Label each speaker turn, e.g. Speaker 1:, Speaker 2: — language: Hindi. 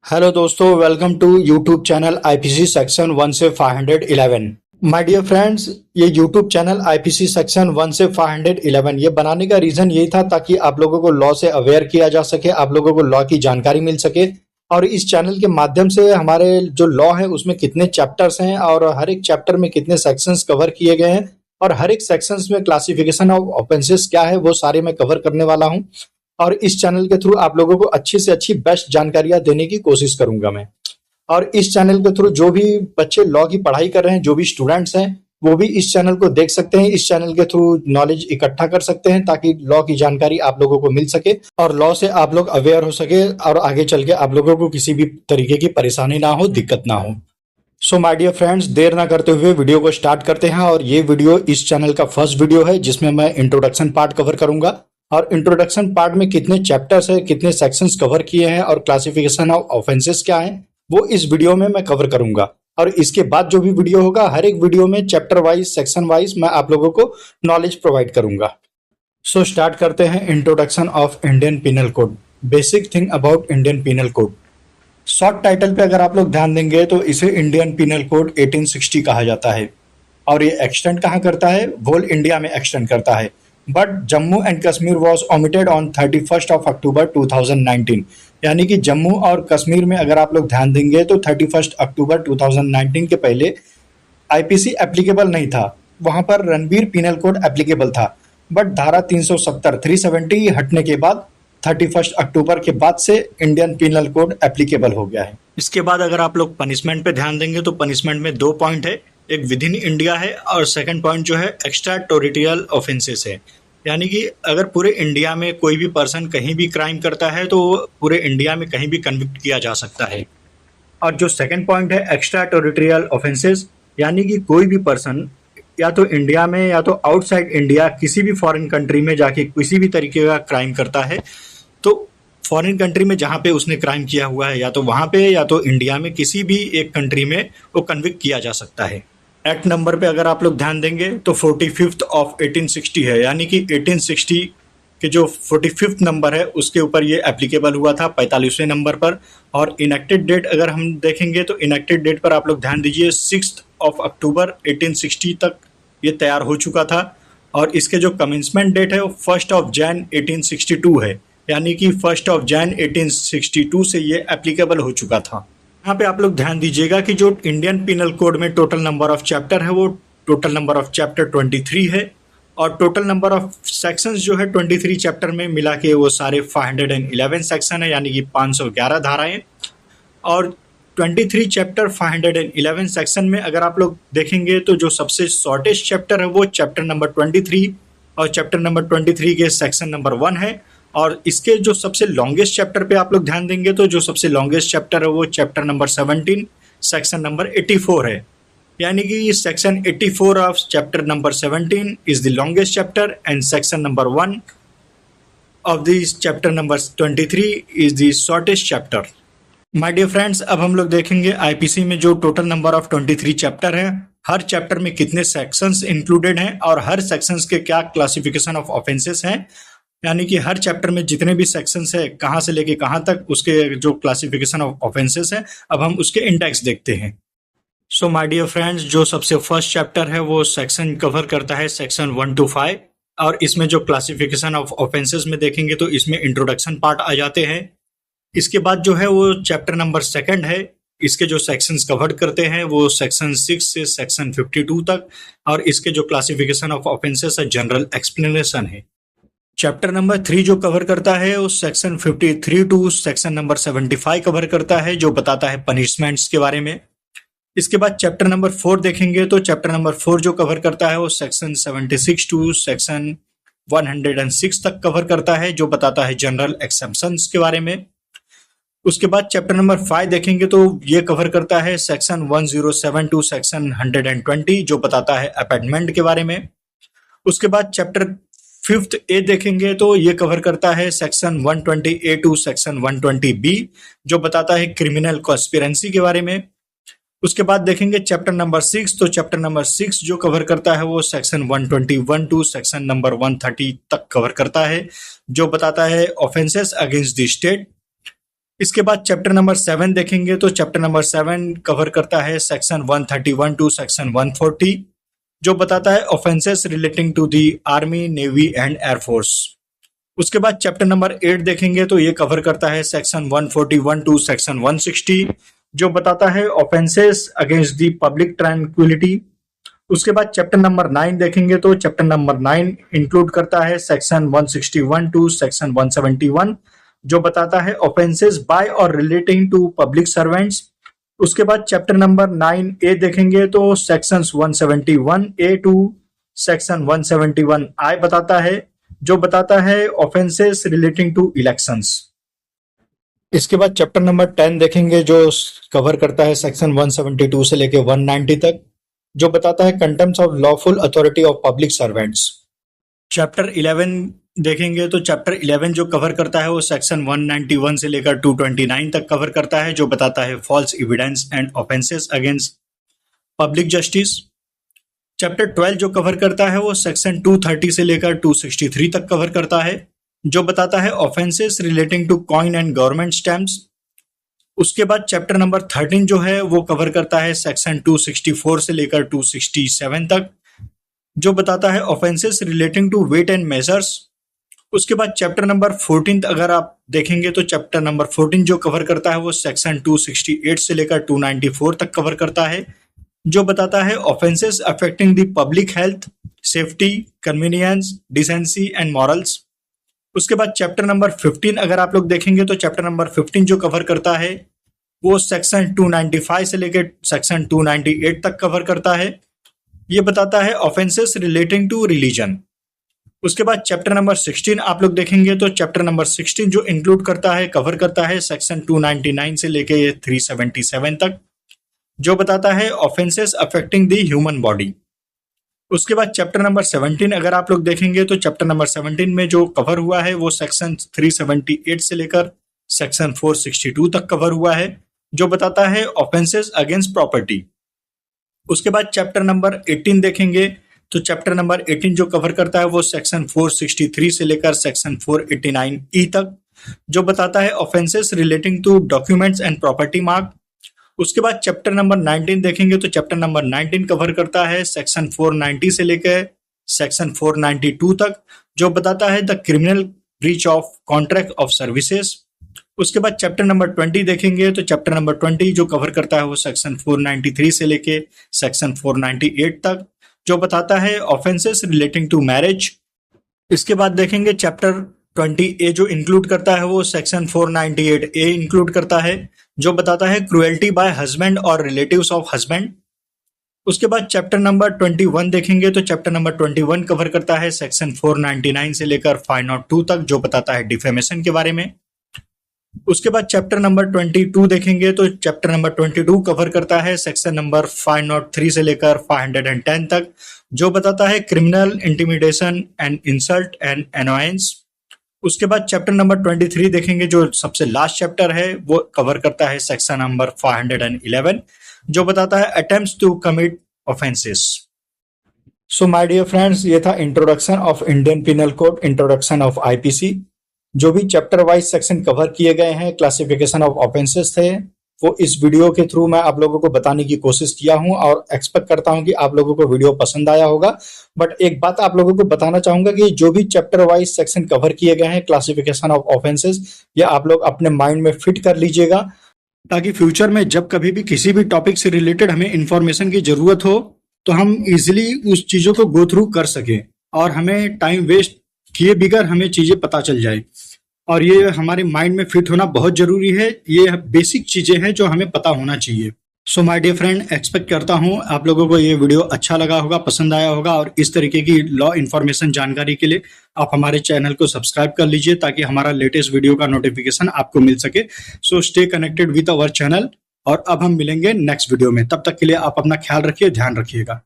Speaker 1: हेलो दोस्तों, welcome to YouTube channel IPC section 1 से 511। माय डियर फ्रेंड्स, ये यूट्यूब चैनल आईपीसी सेक्शन 1 से 511 ये बनाने का रीजन यही था ताकि आप लोगों को लॉ से अवेयर किया जा सके, आप लोगों को लॉ की जानकारी मिल सके। और इस चैनल के माध्यम से हमारे जो लॉ है उसमें कितने चैप्टर्स हैं और हर एक चैप्टर में कितने सेक्शंस कवर किए गए हैं और हर एक सेक्शंस में क्लासिफिकेशन ऑफ ऑफेंसेस क्या है वो सारे मैं कवर करने वाला हूं। और इस चैनल के थ्रू आप लोगों को अच्छी से अच्छी बेस्ट जानकारियां देने की कोशिश करूंगा मैं। और इस चैनल के थ्रू जो भी बच्चे लॉ की पढ़ाई कर रहे हैं, जो भी स्टूडेंट्स हैं, वो भी इस चैनल को देख सकते हैं। इस चैनल के थ्रू नॉलेज इकट्ठा कर सकते हैं ताकि लॉ की जानकारी आप लोगों को मिल सके और लॉ से आप लोग अवेयर हो सके और आगे चल के आप लोगों को किसी भी तरीके की परेशानी ना हो, दिक्कत ना हो। सो माय डियर फ्रेंड्स, देर ना करते हुए वीडियो को स्टार्ट करते हैं। और ये वीडियो इस चैनल का फर्स्ट वीडियो है जिसमें मैं इंट्रोडक्शन पार्ट कवर करूंगा। और इंट्रोडक्शन पार्ट में कितने चैप्टर्स है, कितने सेक्शंस कवर किए हैं और क्लासिफिकेशन ऑफ ऑफेंसेस क्या है वो इस वीडियो में मैं कवर करूंगा। और इसके बाद जो भी वीडियो होगा, हर एक वीडियो में चैप्टर वाइज, सेक्शन वाइज मैं आप लोगों को नॉलेज प्रोवाइड करूंगा। सो स्टार्ट करते हैं। Introduction of Indian penal code, basic thing about Indian penal code. Short title पे अगर आप लोग ध्यान देंगे तो इसे इंडियन पिनल कोड 1860 कहा जाता है। और ये एक्सटेंड कहाँ करता है? होल इंडिया में एक्सटेंड करता है। But Jammu and Kashmir was omitted on 31 अक्टूबर 2019। यानी कि जम्मू और कश्मीर में अगर आप लोग ध्यान देंगे तो 31 अक्टूबर 2019 के पहले आईपीसी एप्लीकेबल नहीं था, वहां पर रणबीर पिनल कोड एप्लीकेबल था। बट धारा 370 हटने के बाद 31 अक्टूबर के बाद से इंडियन पिनल कोड एप्लीकेबल हो गया है। इसके बाद अगर आप लोग पनिशमेंट पे ध्यान देंगे तो पनिशमेंट में 2 पॉइंट है, एक विद इन इंडिया है और सेकंड पॉइंट जो है एक्स्ट्रा टेरिटोरियल ऑफेंसेस है। यानी कि अगर पूरे इंडिया में कोई भी पर्सन कहीं भी क्राइम करता है तो पूरे इंडिया में कहीं भी कन्विक्ट किया जा सकता है। और जो सेकंड पॉइंट है एक्स्ट्रा टेरिटोरियल ऑफेंसेस, यानी कि कोई भी पर्सन या तो इंडिया में या तो आउटसाइड इंडिया किसी भी फॉरेन कंट्री में जाके किसी भी तरीके का क्राइम करता है तो फॉरेन कंट्री में जहाँ पे उसने क्राइम किया हुआ है या तो वहाँ पे या तो इंडिया में किसी भी एक कंट्री में वो कन्विक्ट किया जा सकता है। एक्ट नंबर पे अगर आप लोग ध्यान देंगे तो 45th ऑफ 1860 है, यानी कि 1860 के जो 45th नंबर है उसके ऊपर ये एप्लीकेबल हुआ था 45वें नंबर पर। और इनेक्टेड डेट अगर हम देखेंगे तो इनेक्टेड डेट पर आप लोग ध्यान दीजिए 6 अक्टूबर 1860 तक ये तैयार हो चुका था। और इसके जो कमेंसमेंट डेट है वो 1 जनवरी 1862 है, यानी कि 1 जनवरी 1862 से ये एप्लीकेबल हो चुका था। यहाँ पे आप लोग ध्यान दीजिएगा कि जो इंडियन पिनल कोड में टोटल नंबर ऑफ चैप्टर है वो टोटल नंबर ऑफ चैप्टर 23 है और टोटल नंबर ऑफ सेक्शंस जो है 23 चैप्टर में मिला के वो सारे 511 सेक्शन है, यानी कि 511 धाराएं। और 23 चैप्टर 511 सेक्शन में अगर आप लोग देखेंगे तो जो सबसे शॉर्टेस्ट चैप्टर है वो चैप्टर नंबर 23 और चैप्टर नंबर 23 के सेक्शन नंबर 1 है। और इसके जो सबसे लॉन्गेस्ट चैप्टर पे आप लोग ध्यान देंगे तो जो सबसे लॉन्गेस्ट चैप्टर है वो चैप्टर नंबर 17 सेक्शन नंबर 84 है, यानी कि section 84 of chapter number 17 is the longest chapter and section number 1 of this chapter number 23 is the shortest chapter. My dear friends, अब हम लोग देखेंगे आईपीसी में जो टोटल नंबर ऑफ 23 चैप्टर है, हर चैप्टर में कितने सेक्शंस इंक्लूडेड हैं और हर सेक्शंस के क्या क्लासिफिकेशन ऑफ ऑफेंसेस हैं। यानी कि हर चैप्टर में जितने भी सेक्शंस है कहाँ से लेके कहाँ तक उसके जो क्लासिफिकेशन ऑफ ऑफेंसेस है, अब हम उसके इंडेक्स देखते हैं। सो माय डियर फ्रेंड्स, जो सबसे फर्स्ट चैप्टर है वो सेक्शन कवर करता है सेक्शन 1 to 5। और इसमें जो क्लासिफिकेशन ऑफ ऑफेंसेस में देखेंगे तो इसमें इंट्रोडक्शन पार्ट आ जाते हैं। इसके बाद जो है वो चैप्टर नंबर 2 है, इसके जो सेक्शंस कवर करते हैं वो सेक्शन 6 से सेक्शन 52 तक। और इसके जो क्लासिफिकेशन ऑफ ऑफेंसेस है जनरल एक्सप्लेनेशन है। चैप्टर नंबर 3 जो कवर करता है वो section 53 to section number 75 cover करता है, जो बताता है पनिशमेंट्स के बारे में। इसके बाद चैप्टर नंबर 4 देखेंगे तो चैप्टर नंबर 4 जो कवर करता है वो सेक्शन 76 टू सेक्शन 106 तक कवर करता है, जो बताता है जनरल एक्सेप्शंस के बारे में। उसके बाद चैप्टर नंबर 5 देखेंगे तो ये कवर करता है सेक्शन 107 टू सेक्शन 120, जो बताता है अपॉइंटमेंट के बारे में। उसके बाद चैप्टर 5th ए देखेंगे तो ये कवर करता है section 120A to section 120B, जो बताता है क्रिमिनल कॉन्स्पिरेंसी के बारे में। उसके बाद देखेंगे चैप्टर नंबर 6, तो चैप्टर नंबर 6 जो कवर करता है वो सेक्शन 121 टू सेक्शन नंबर 130 तक कवर करता है, जो बताता है ऑफेंसेस अगेंस्ट द स्टेट। इसके बाद चैप्टर नंबर 7 देखेंगे तो चैप्टर नंबर 7 कवर करता है सेक्शन 131 टू सेक्शन 140, जो बताता है offences relating to the army, navy and air force. उसके बाद चैप्टर नंबर 8 देखेंगे तो ये कवर करता है सेक्शन 141 टू सेक्शन 160, जो बताता है offences against the public tranquillity. उसके बाद चैप्टर नंबर 9 देखेंगे तो चैप्टर नंबर 9 इंक्लूड करता है सेक्शन 161 टू सेक्शन 171, जो बताता है ऑफेंसेस बाय और रिलेटिंग टू पब्लिक सर्वेंट्स। उसके बाद चैप्टर नंबर 9A देखेंगे तो sections 171A to section 171I बताता है, जो बताता है ऑफेंसेस रिलेटिंग टू इलेक्शंस। इसके बाद चैप्टर नंबर 10 देखेंगे जो कवर करता है सेक्शन 172 से लेके 190 तक, जो बताता है contempt of lawful authority of public servants. Chapter 11 देखेंगे तो चैप्टर 11 जो कवर करता है वो सेक्शन 191 से लेकर 229 तक कवर करता है, जो बताता है false evidence and offences against public justice. Chapter 12 जो कवर करता है वो सेक्शन 230 से लेकर 263 तक कवर करता है, जो बताता है offences relating to coin and government stamps. उसके बाद चैप्टर नंबर 13 जो है वो कवर करता है सेक्शन 264 से लेकर 267 तक, जो बताता है offences relating to weight and measures. उसके बाद चैप्टर नंबर 14 अगर आप देखेंगे तो चैप्टर नंबर 14 जो कवर करता है वो सेक्शन 268 से लेकर 294 तक कवर करता है, जो बताता है offences affecting the public health, safety, convenience, decency and morals. उसके बाद चैप्टर नंबर 15 अगर आप लोग देखेंगे तो चैप्टर नंबर 15 जो कवर करता है वो सेक्शन 295 से लेकर सेक्शन 298 तक कवर करता है। ये बताता है ऑफेंसेस रिलेटिंग टू रिलीजन। उसके बाद चैप्टर नंबर 16 आप लोग देखेंगे तो चैप्टर नंबर 16 जो इंक्लूड करता है कवर करता है सेक्शन 299 से लेके 377 तक, जो बताता है offences affecting the human body. उसके बाद चैप्टर नंबर 17 अगर आप लोग देखेंगे तो चैप्टर नंबर 17 में जो कवर हुआ है वो सेक्शन 378 से लेकर सेक्शन 462 तक कवर हुआ है, जो बताता है ऑफेंसेस अगेंस्ट प्रॉपर्टी। उसके बाद चैप्टर नंबर 18 देखेंगे तो चैप्टर नंबर 18 जो कवर करता है वो सेक्शन 463 से लेकर सेक्शन 489E तक, जो बताता है offences relating to documents and property mark. उसके बाद चैप्टर नंबर 19 देखेंगे तो चैप्टर नंबर 19 कवर करता है सेक्शन 490 से लेकर सेक्शन 492 तक, जो बताता है the criminal breach of contract of services. उसके बाद चैप्टर नंबर 20 देखेंगे तो चैप्टर नंबर 20 जो कवर करता है वो सेक्शन 493 से लेके सेक्शन 498 तक, जो बताता है ऑफेंसेस रिलेटिंग टू मैरिज। इसके बाद देखेंगे चैप्टर 20A जो इंक्लूड करता है वो सेक्शन 498A इंक्लूड करता है, जो बताता है क्रुएल्टी बाय हस्बैंड और रिलेटिव्स ऑफ हस्बैंड। उसके बाद चैप्टर नंबर 21 देखेंगे तो चैप्टर नंबर 21 कवर करता है सेक्शन 499 से लेकर 502 तक, जो बताता है डिफेमेशन के बारे में। उसके बाद चैप्टर नंबर 22 देखेंगे तो चैप्टर नंबर 22 कवर करता है सेक्शन नंबर 503 से लेकर 510 तक, जो बताता है criminal intimidation and insult and annoyance. उसके बाद चैप्टर नंबर 23 देखेंगे जो सबसे लास्ट चैप्टर है वो कवर करता है सेक्शन नंबर 511, जो बताता है attempts to commit offences. So my dear friends, ये था introduction of Indian penal code, introduction of IPC. जो भी चैप्टर वाइज सेक्शन कवर किए गए हैं, क्लासिफिकेशन ऑफ ऑफेंसेस थे, वो इस वीडियो के थ्रू मैं आप लोगों को बताने की कोशिश किया हूं और एक्सपेक्ट करता हूं कि आप लोगों को वीडियो पसंद आया होगा। बट एक बात आप लोगों को बताना चाहूंगा कि जो भी चैप्टर वाइज सेक्शन कवर किए गए हैं क्लासिफिकेशन ऑफ ऑफेंसेस, ये आप लोग अपने माइंड में फिट कर लीजिएगा, ताकि फ्यूचर में जब कभी भी किसी भी टॉपिक से रिलेटेड हमें इंफॉर्मेशन की जरूरत हो तो हम इजिली उस चीजों को गो थ्रू कर सके और हमें टाइम वेस्ट किए बगैर हमें चीजें पता चल जाए। और ये हमारे माइंड में फिट होना बहुत जरूरी है। ये बेसिक चीजें हैं जो हमें पता होना चाहिए। So my dear friend, expect करता हूं आप लोगों को ये वीडियो अच्छा लगा होगा, पसंद आया होगा, और इस तरीके की लॉ इन्फॉर्मेशन जानकारी के लिए आप हमारे चैनल को सब्सक्राइब कर लीजिए ताकि हमारा लेटेस्ट वीडियो का नोटिफिकेशन आपको मिल सके। So stay connected with our channel, और अब हम मिलेंगे नेक्स्ट वीडियो में। तब तक के लिए आप अपना ख्याल रखिए, ध्यान रखिएगा।